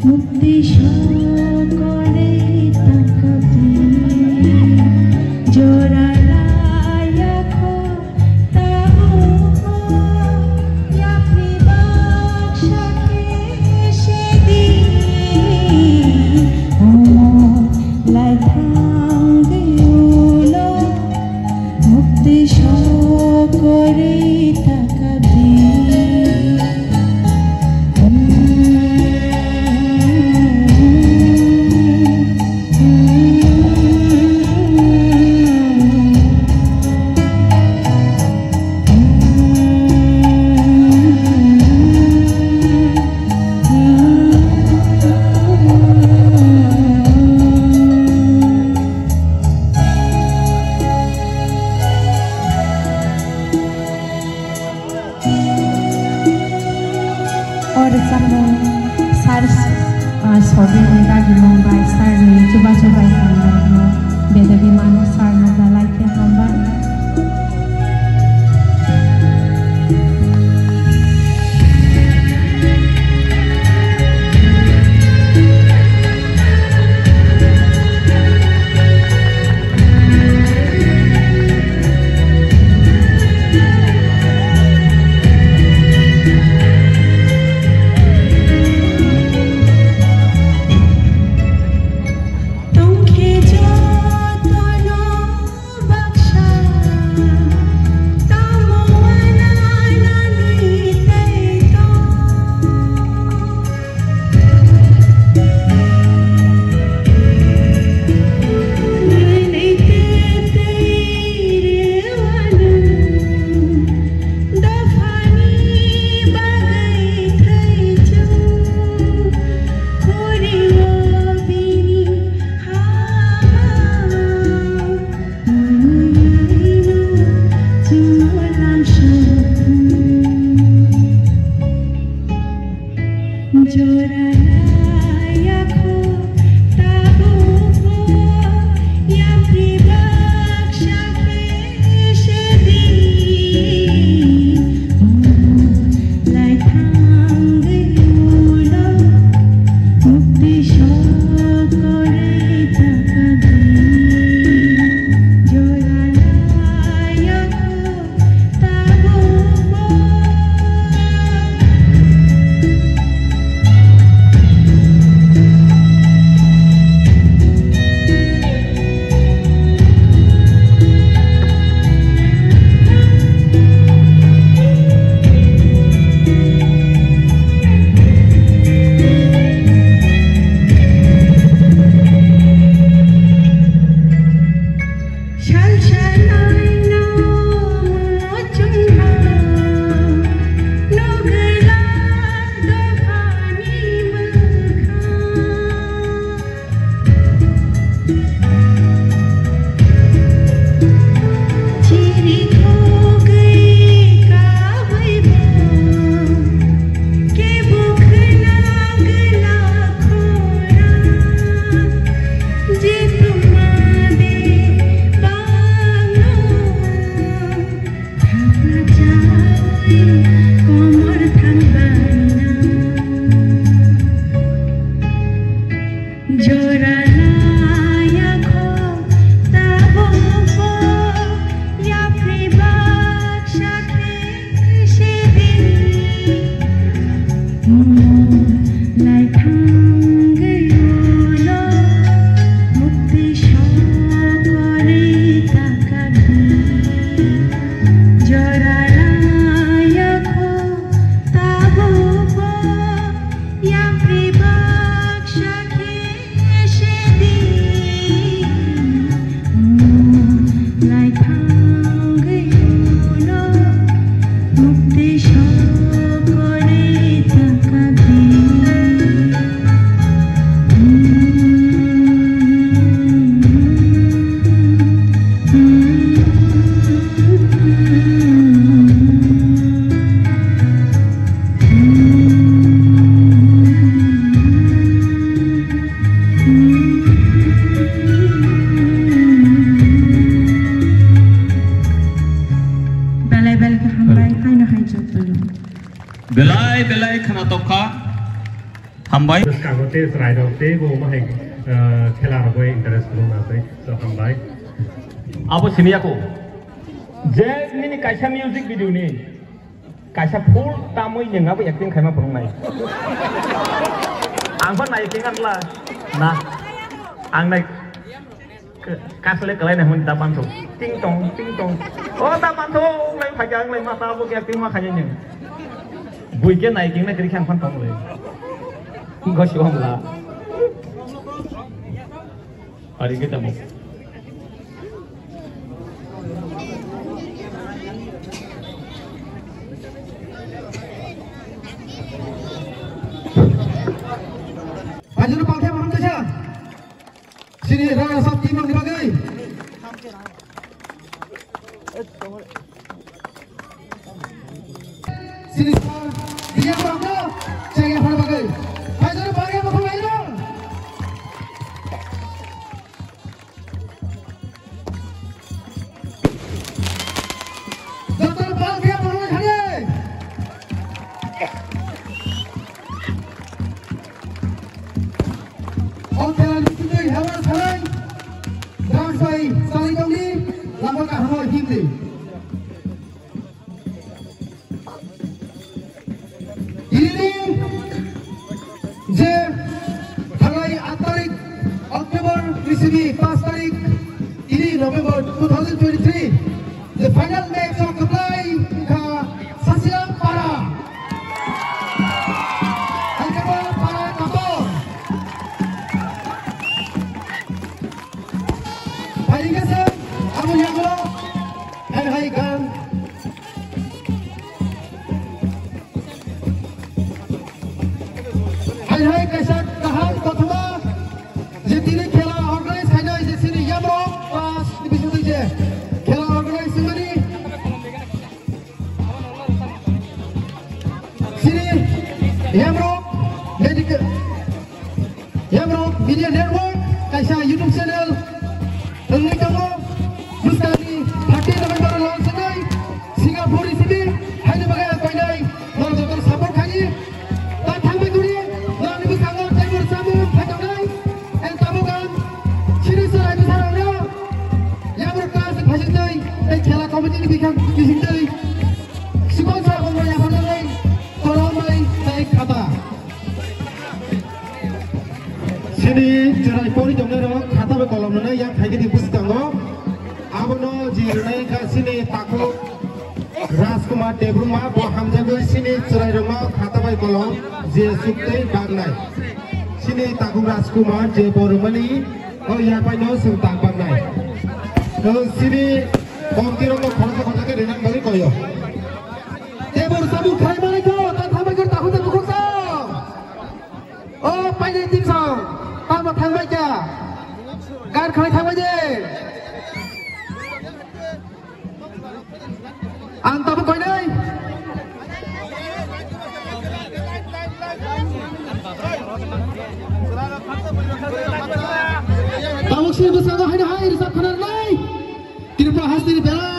মুক্তি সকলে তাকাতে জোড়ালাই আখো তাহো ইয়াপনি বাক্সাকে সেদিন লাই ভাঙ্গে উলো মুক্তি সকলে তাকাতে और samo sars sobi dagi mumbai sar ni coba-coba hamba no beda di mana sar no dalai ke hamba Don't care. हामबाय कागते रायदते गो माहे खेला रबो इंटरेस्ट दंनासै सो हामबाय आबो सिनियाको जे मिनि कायसा म्यूजिक भिडियो नि कायसा फुल तामै नोंगाबो एक्टिं खायमा फोरोंनाय आंबो नायथिं आनला ना आं नाय कासले कलाय नामोन दा बान्थौ टिं टं ओ दा बान्थौ लाय फाजा लाय माता बो एक्टिं मा खाय नों बुइके नायथिं ना करि खान फान थंलै गसिव हमला अरे के तमो Anjur pakai mana saja? Sini rasa sakti mang dibagai. Sini dia berapa? Saya apa bagai? Anjur pakai apa bagai? Dokter pakai apa bagai? Oke, lanjut lagi. Hewan sekarang, jangan saling kami, laporkan hal ini. Ini, je, tanggal 8 tarik Oktober di sini, 5 tarik ini November 2023, the final match of the play ke Sasiang Para. Hai kaisa kahang प्रथमा जे दिनै खेला organise खाइनाय जे सिनि यामरक class division जे खेला organise सिमानि सिनि यामरक media network kaisa YouTube channel नोंनि दङो बुस्तानि 30 नभेम्बर लन्च जानाय सिंगापुर सिबि हायनो बागै फैनाय नरजों सापर्ट खानि दा थांबाय गुरि खेला कमिटिनि बिजिंदै सिगांसार गंगाया फाननानै तलमै जाय खाता सिनि जेराय परि दंनो खाताबो कलमनो या थाइगिरि बुस्तांगो आबनो जिरनाय गासिनि ताको राजकुमार देब्रुमा बो हामजागो सिनि जेरायरमा खाताबाय कलम जे सुक्तै बागनाय सिनि ताको राजकुमार जे बरमनि ओ या पाइनो सुं ताक बागनाय तो सिनि Bangkiro ko khana khana ke renan bagi koyo. Tebur sabu khai mane ko tan thamai ko tahu ta bukhok sa. Oh pai dei tim sang. Ta ma thamai kya. Gan khai thamai je. An ta bu koi nai. Tawuk sih besar hai hai risap khana nai. Kirpa hasni bela